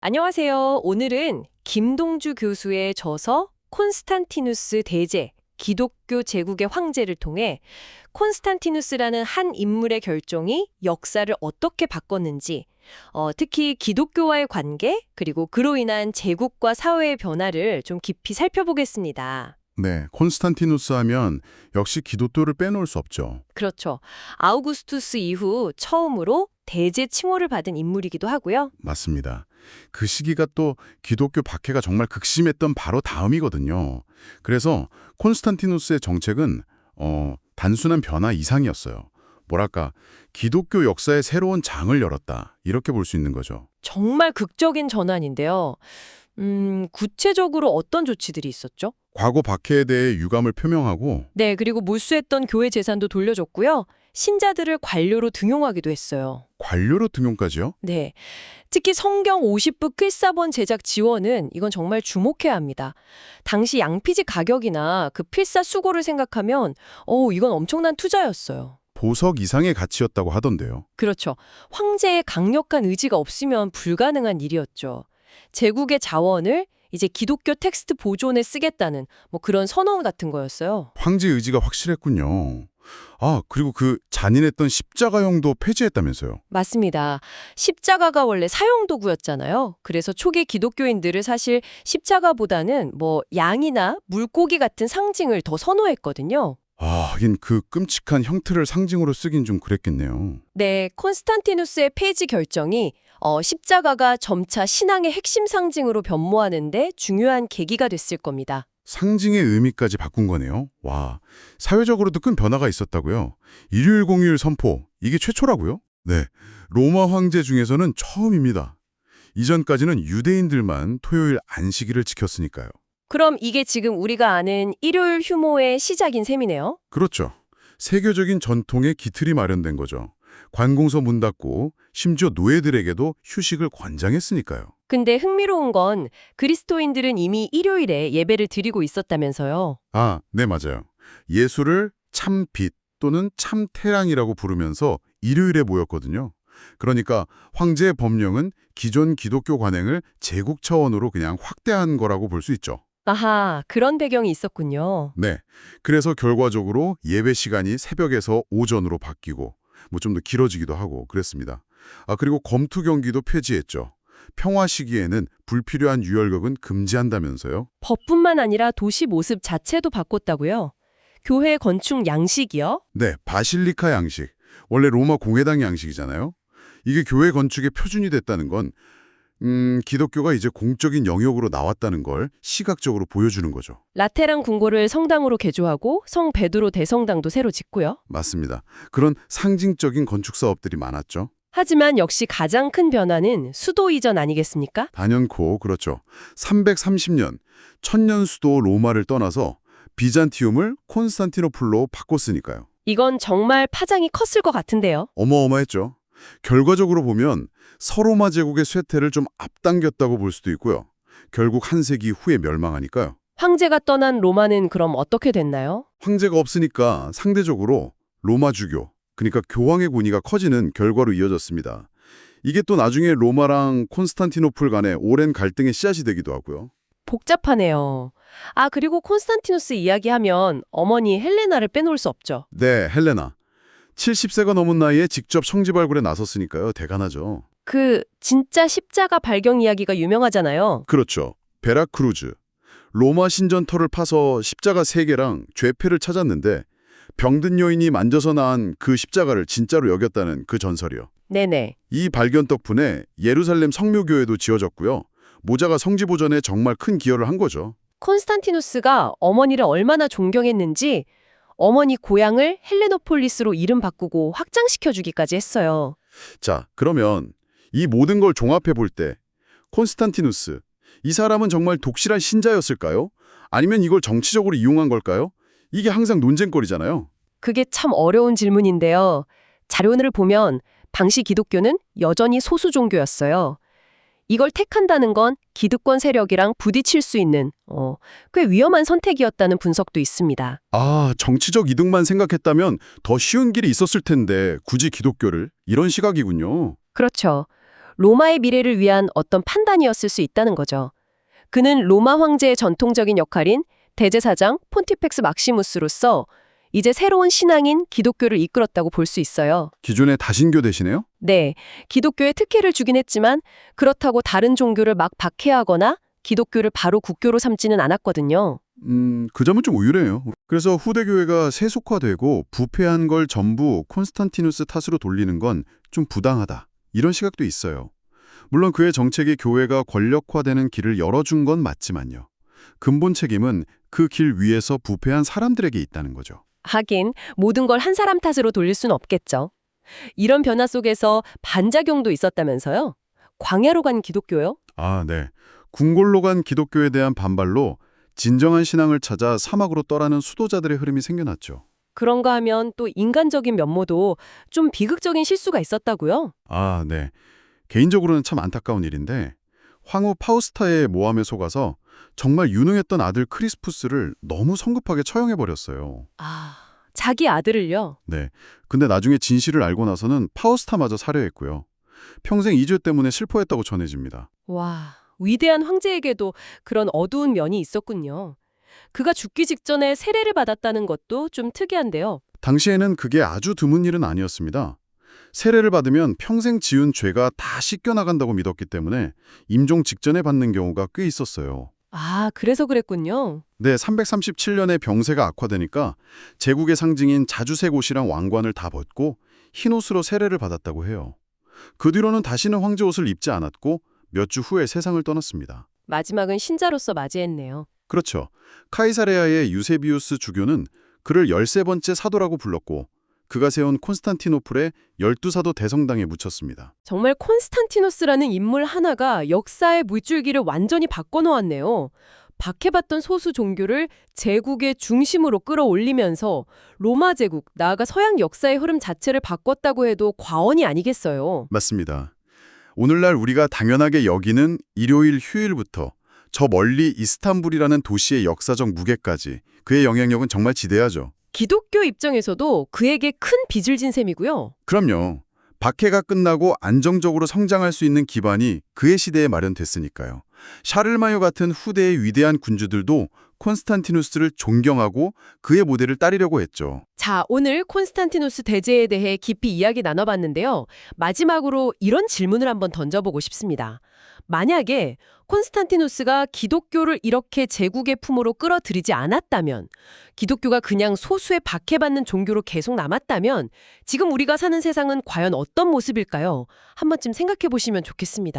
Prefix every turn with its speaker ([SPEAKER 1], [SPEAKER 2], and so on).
[SPEAKER 1] 안녕하세요. 오늘은 김동주 교수의 저서 콘스탄티누스 대제, 기독교 제국의 황제를 통해 콘스탄티누스라는 한 인물의 결정이 역사를 어떻게 바꿨는지, 특히 기독교와의 관계, 그리고 그로 인한 제국과 사회의 변화를 좀 깊이 살펴보겠습니다.
[SPEAKER 2] 네, 콘스탄티누스 하면 역시 기독교를 빼놓을 수 없죠.
[SPEAKER 1] 그렇죠. 아우구스투스 이후 처음으로 대제 칭호를 받은 인물이기도 하고요.
[SPEAKER 2] 맞습니다. 그 시기가 또 기독교 박해가 정말 극심했던 바로 다음이거든요. 그래서 콘스탄티누스의 정책은 단순한 변화 이상이었어요. 뭐랄까, 기독교 역사의 새로운 장을 열었다. 이렇게 볼 수 있는 거죠.
[SPEAKER 1] 정말 극적인 전환인데요. 구체적으로 어떤 조치들이 있었죠?
[SPEAKER 2] 과거 박해에 대해 유감을 표명하고
[SPEAKER 1] 네, 그리고 몰수했던 교회 재산도 돌려줬고요. 신자들을 관료로 등용하기도 했어요.
[SPEAKER 2] 관료로 등용까지요?
[SPEAKER 1] 네, 특히 성경 50부 필사본 제작 지원은 이건 정말 주목해야 합니다. 당시 양피지 가격이나 그 필사 수고를 생각하면 이건 엄청난 투자였어요.
[SPEAKER 2] 보석 이상의 가치였다고 하던데요.
[SPEAKER 1] 그렇죠. 황제의 강력한 의지가 없으면 불가능한 일이었죠. 제국의 자원을 이제 기독교 텍스트 보존에 쓰겠다는 그런 선언 같은 거였어요.
[SPEAKER 2] 황제 의지가 확실했군요. 아, 그리고 그 잔인했던 십자가형도 폐지했다면서요.
[SPEAKER 1] 맞습니다. 십자가가 원래 사형도구였잖아요. 그래서 초기 기독교인들을 사실 십자가보다는 양이나 물고기 같은 상징을 더 선호했거든요.
[SPEAKER 2] 아, 하긴 그 끔찍한 형틀을 상징으로 쓰긴 좀 그랬겠네요.
[SPEAKER 1] 네, 콘스탄티누스의 폐지 결정이 십자가가 점차 신앙의 핵심 상징으로 변모하는데 중요한 계기가 됐을 겁니다.
[SPEAKER 2] 상징의 의미까지 바꾼 거네요. 와, 사회적으로도 큰 변화가 있었다고요. 일요일 공휴일 선포, 이게 최초라고요? 네, 로마 황제 중에서는 처음입니다. 이전까지는 유대인들만 토요일 안식일을 지켰으니까요.
[SPEAKER 1] 그럼 이게 지금 우리가 아는 일요일 휴무의 시작인 셈이네요.
[SPEAKER 2] 그렇죠. 세계적인 전통의 기틀이 마련된 거죠. 관공서 문 닫고 심지어 노예들에게도 휴식을 권장했으니까요.
[SPEAKER 1] 근데 흥미로운 건 그리스도인들은 이미 일요일에 예배를 드리고 있었다면서요.
[SPEAKER 2] 아, 네, 맞아요. 예수를 참 빛 또는 참 태양이라고 부르면서 일요일에 모였거든요. 그러니까 황제의 법령은 기존 기독교 관행을 제국 차원으로 그냥 확대한 거라고 볼 수 있죠.
[SPEAKER 1] 아하, 그런 배경이 있었군요.
[SPEAKER 2] 네. 그래서 결과적으로 예배 시간이 새벽에서 오전으로 바뀌고 좀 더 길어지기도 하고 그랬습니다. 아, 그리고 검투 경기도 폐지했죠. 평화 시기에는 불필요한 유혈극은 금지한다면서요.
[SPEAKER 1] 법뿐만 아니라 도시 모습 자체도 바꿨다고요? 교회 건축 양식이요?
[SPEAKER 2] 네, 바실리카 양식. 원래 로마 공회당 양식이잖아요. 이게 교회 건축의 표준이 됐다는 건 기독교가 이제 공적인 영역으로 나왔다는 걸 시각적으로 보여주는 거죠.
[SPEAKER 1] 라테란 궁궐을 성당으로 개조하고 성 베드로 대성당도 새로 짓고요.
[SPEAKER 2] 맞습니다. 그런 상징적인 건축 사업들이 많았죠.
[SPEAKER 1] 하지만 역시 가장 큰 변화는 수도 이전 아니겠습니까?
[SPEAKER 2] 단연코 그렇죠. 330년, 천년 수도 로마를 떠나서 비잔티움을 콘스탄티노플로 바꿨으니까요.
[SPEAKER 1] 이건 정말 파장이 컸을 것 같은데요.
[SPEAKER 2] 어마어마했죠. 결과적으로 보면 서로마 제국의 쇠퇴를 좀 앞당겼다고 볼 수도 있고요. 결국 한 세기 후에 멸망하니까요.
[SPEAKER 1] 황제가 떠난 로마는 그럼 어떻게 됐나요?
[SPEAKER 2] 황제가 없으니까 상대적으로 로마 주교, 그러니까 교황의 권위가 커지는 결과로 이어졌습니다. 이게 또 나중에 로마랑 콘스탄티노플 간의 오랜 갈등의 씨앗이 되기도 하고요.
[SPEAKER 1] 복잡하네요. 아, 그리고 콘스탄티누스 이야기하면 어머니 헬레나를 빼놓을 수 없죠.
[SPEAKER 2] 네, 헬레나. 70세가 넘은 나이에 직접 성지 발굴에 나섰으니까요. 대단하죠.
[SPEAKER 1] 그 진짜 십자가 발견 이야기가 유명하잖아요.
[SPEAKER 2] 그렇죠. 베라크루즈. 로마 신전터를 파서 십자가 3개랑 죄패를 찾았는데 병든 여인이 만져서 낳은 그 십자가를 진짜로 여겼다는 그 전설이요.
[SPEAKER 1] 네네.
[SPEAKER 2] 이 발견 덕분에 예루살렘 성묘교회도 지어졌고요. 모자가 성지 보존에 정말 큰 기여를 한 거죠.
[SPEAKER 1] 콘스탄티누스가 어머니를 얼마나 존경했는지 어머니 고향을 헬레노폴리스로 이름 바꾸고 확장시켜주기까지 했어요.
[SPEAKER 2] 자, 그러면 이 모든 걸 종합해 볼 때 콘스탄티누스, 이 사람은 정말 독실한 신자였을까요? 아니면 이걸 정치적으로 이용한 걸까요? 이게 항상 논쟁거리잖아요.
[SPEAKER 1] 그게 참 어려운 질문인데요. 자료를 보면 당시 기독교는 여전히 소수 종교였어요. 이걸 택한다는 건 기득권 세력이랑 부딪힐 수 있는 꽤 위험한 선택이었다는 분석도 있습니다.
[SPEAKER 2] 아, 정치적 이득만 생각했다면 더 쉬운 길이 있었을 텐데 굳이 기독교를 이런 시각이군요.
[SPEAKER 1] 그렇죠. 로마의 미래를 위한 어떤 판단이었을 수 있다는 거죠. 그는 로마 황제의 전통적인 역할인 대제사장 폰티펙스 막시무스로서 이제 새로운 신앙인 기독교를 이끌었다고 볼 수 있어요.
[SPEAKER 2] 기존의 다신교 대신에요?
[SPEAKER 1] 네, 기독교에 특혜를 주긴 했지만 그렇다고 다른 종교를 막 박해하거나 기독교를 바로 국교로 삼지는 않았거든요.
[SPEAKER 2] 그 점은 좀 우유래요. 그래서 후대 교회가 세속화되고 부패한 걸 전부 콘스탄티누스 탓으로 돌리는 건 좀 부당하다. 이런 시각도 있어요. 물론 그의 정책이 교회가 권력화되는 길을 열어준 건 맞지만요. 근본 책임은 그 길 위에서 부패한 사람들에게 있다는 거죠.
[SPEAKER 1] 하긴 모든 걸 한 사람 탓으로 돌릴 순 없겠죠. 이런 변화 속에서 반작용도 있었다면서요? 광야로 간 기독교요?
[SPEAKER 2] 아, 네. 궁궐로 간 기독교에 대한 반발로 진정한 신앙을 찾아 사막으로 떠나는 수도자들의 흐름이 생겨났죠.
[SPEAKER 1] 그런가 하면 또 인간적인 면모도 좀 비극적인 실수가 있었다고요?
[SPEAKER 2] 아, 네. 개인적으로는 참 안타까운 일인데 황후 파우스타의 모함에 속아서 정말 유능했던 아들 크리스푸스를 너무 성급하게 처형해버렸어요.
[SPEAKER 1] 아, 자기 아들을요?
[SPEAKER 2] 네. 근데 나중에 진실을 알고 나서는 파우스타마저 살해했고요. 평생 이죄 때문에 슬퍼했다고 전해집니다.
[SPEAKER 1] 와, 위대한 황제에게도 그런 어두운 면이 있었군요. 그가 죽기 직전에 세례를 받았다는 것도 좀 특이한데요.
[SPEAKER 2] 당시에는 그게 아주 드문 일은 아니었습니다. 세례를 받으면 평생 지은 죄가 다 씻겨나간다고 믿었기 때문에 임종 직전에 받는 경우가 꽤 있었어요.
[SPEAKER 1] 아, 그래서 그랬군요.
[SPEAKER 2] 네, 337년에 병세가 악화되니까 제국의 상징인 자주색 옷이랑 왕관을 다 벗고 흰옷으로 세례를 받았다고 해요. 그 뒤로는 다시는 황제 옷을 입지 않았고 몇 주 후에 세상을 떠났습니다.
[SPEAKER 1] 마지막은 신자로서 맞이했네요.
[SPEAKER 2] 그렇죠. 카이사레아의 유세비우스 주교는 그를 13번째 사도라고 불렀고 그가 세운 콘스탄티노플의 12사도 대성당에 묻혔습니다.
[SPEAKER 1] 정말 콘스탄티노스라는 인물 하나가 역사의 물줄기를 완전히 바꿔놓았네요. 박해받던 소수 종교를 제국의 중심으로 끌어올리면서 로마 제국, 나아가 서양 역사의 흐름 자체를 바꿨다고 해도 과언이 아니겠어요.
[SPEAKER 2] 맞습니다. 오늘날 우리가 당연하게 여기는 일요일 휴일부터 저 멀리 이스탄불이라는 도시의 역사적 무게까지 그의 영향력은 정말 지대하죠.
[SPEAKER 1] 기독교 입장에서도 그에게 큰 빚을 진 셈이고요.
[SPEAKER 2] 그럼요. 박해가 끝나고 안정적으로 성장할 수 있는 기반이 그의 시대에 마련됐으니까요. 샤를마요 같은 후대의 위대한 군주들도 콘스탄티누스를 존경하고 그의 모델을 따르려고 했죠.
[SPEAKER 1] 자, 오늘 콘스탄티누스 대제에 대해 깊이 이야기 나눠봤는데요. 마지막으로 이런 질문을 한번 던져보고 싶습니다. 만약에 콘스탄티누스가 기독교를 이렇게 제국의 품으로 끌어들이지 않았다면, 기독교가 그냥 소수의 박해받는 종교로 계속 남았다면 지금 우리가 사는 세상은 과연 어떤 모습일까요? 한 번쯤 생각해 보시면 좋겠습니다.